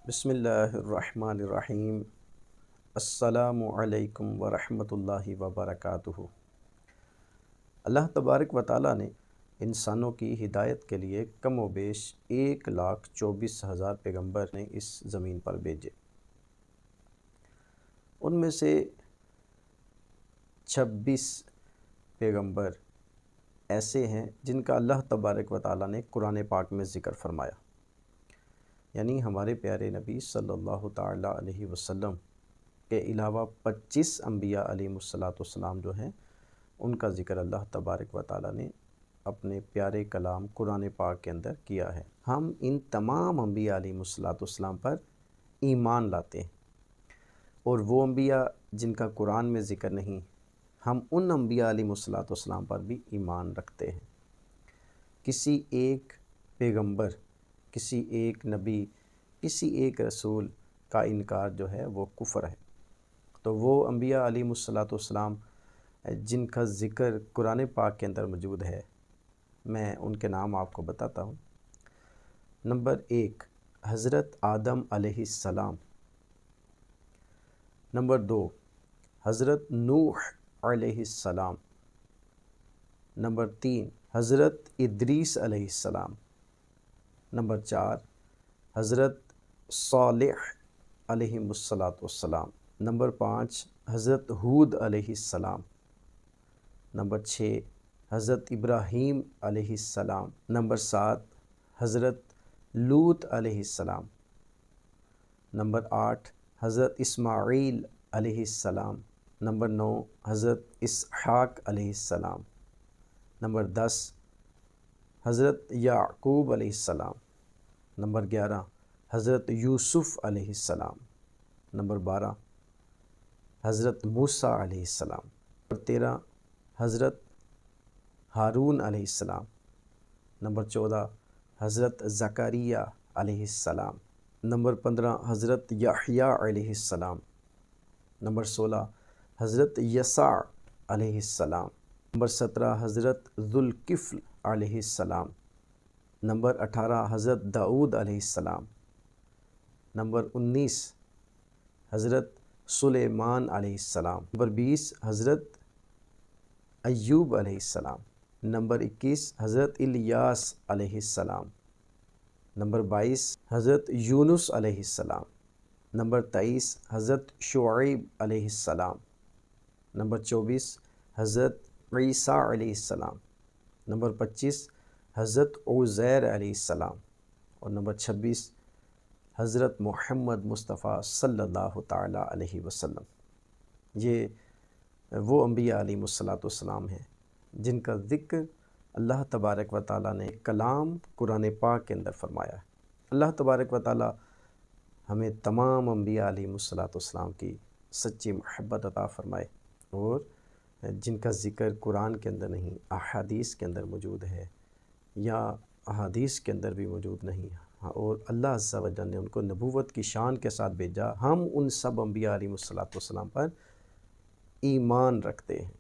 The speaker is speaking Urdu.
بسم اللہ الرحمن الرحیم۔ السلام علیکم ورحمۃ اللہ وبرکاتہ۔ اللہ تبارک و تعالیٰ نے انسانوں کی ہدایت کے لیے کم و بیش 1,24,000 پیغمبر نے اس زمین پر بھیجے۔ ان میں سے 26 پیغمبر ایسے ہیں جن کا اللہ تبارک و تعالیٰ نے قرآن پاک میں ذکر فرمایا، یعنی ہمارے پیارے نبی صلی اللہ تعالیٰ علیہ وسلم کے علاوہ 25 انبیاء علیہ السلام جو ہیں ان کا ذکر اللہ تبارک و تعالیٰ نے اپنے پیارے کلام قرآن پاک کے اندر کیا ہے۔ ہم ان تمام انبیاء علیہ السلام پر ایمان لاتے ہیں، اور وہ انبیاء جن کا قرآن میں ذکر نہیں، ہم ان انبیاء علیہ السلام پر بھی ایمان رکھتے ہیں۔ کسی ایک پیغمبر، کسی ایک نبی، کسی ایک رسول کا انکار جو ہے وہ کفر ہے۔ تو وہ انبیاء علیہ السلام جن کا ذکر قرآن پاک کے اندر موجود ہے، میں ان کے نام آپ کو بتاتا ہوں۔ نمبر 1، حضرت آدم علیہ السلام۔ نمبر 2، حضرت نوح علیہ السلام۔ نمبر 3، حضرت ادریس علیہ السلام۔ نمبر 4، حضرت صالح علیہ السلام۔ نمبر 5، حضرت ہود علیہ السلام۔ نمبر 6، حضرت ابراہیم علیہ السلام۔ نمبر 7، حضرت لوط علیہ السلام۔ نمبر 8، حضرت اسماعیل علیہ السلام۔ نمبر 9، حضرت اسحاق علیہ السلام۔ نمبر 10، حضرت یعقوب علیہ السلام۔ نمبر 11، حضرت یوسف علیہ السلام۔ نمبر 12، حضرت موسیٰ علیہ السلام۔ نمبر 13، حضرت ہارون علیہ السلام۔ نمبر 14، حضرت زکریا علیہ السلام۔ نمبر 15، حضرت یحییٰ علیہ السلام۔ نمبر 16، حضرت یسع علیہ السلام۔ نمبر 17، حضرت ذوالکفل علیہ السلام۔ نمبر 18، حضرت داؤد علیہ السلام۔ نمبر 19، حضرت سلیمان علیہ السلام۔ نمبر 20، حضرت ایوب علیہ السلام۔ نمبر 21، حضرت الیاس علیہ السلام۔ نمبر 22، حضرت یونس علیہ السلام۔ نمبر 23، حضرت شعیب علیہ السلام۔ نمبر 24، حضرت عیسیٰ علیہ السلام۔ نمبر 25، حضرت عزیر علیہ السلام۔ اور نمبر 26، حضرت محمد مصطفیٰ صلی اللہ تعالیٰ علیہ وسلم۔ یہ وہ انبیاء علیہ السلام ہیں جن کا ذکر اللہ تبارک و تعالیٰ نے کلام قرآن پاک کے اندر فرمایا ہے۔ اللہ تبارک و تعالیٰ ہمیں تمام انبیاء علیہ السلام کی سچی محبت عطا فرمائے، اور جن کا ذکر قرآن کے اندر نہیں، احادیث کے اندر موجود ہے، یا احادیث کے اندر بھی موجود نہیں، اور اللہ عز و جل نے ان کو نبوت کی شان کے ساتھ بھیجا، ہم ان سب انبیاء علیہ السلام پر ایمان رکھتے ہیں۔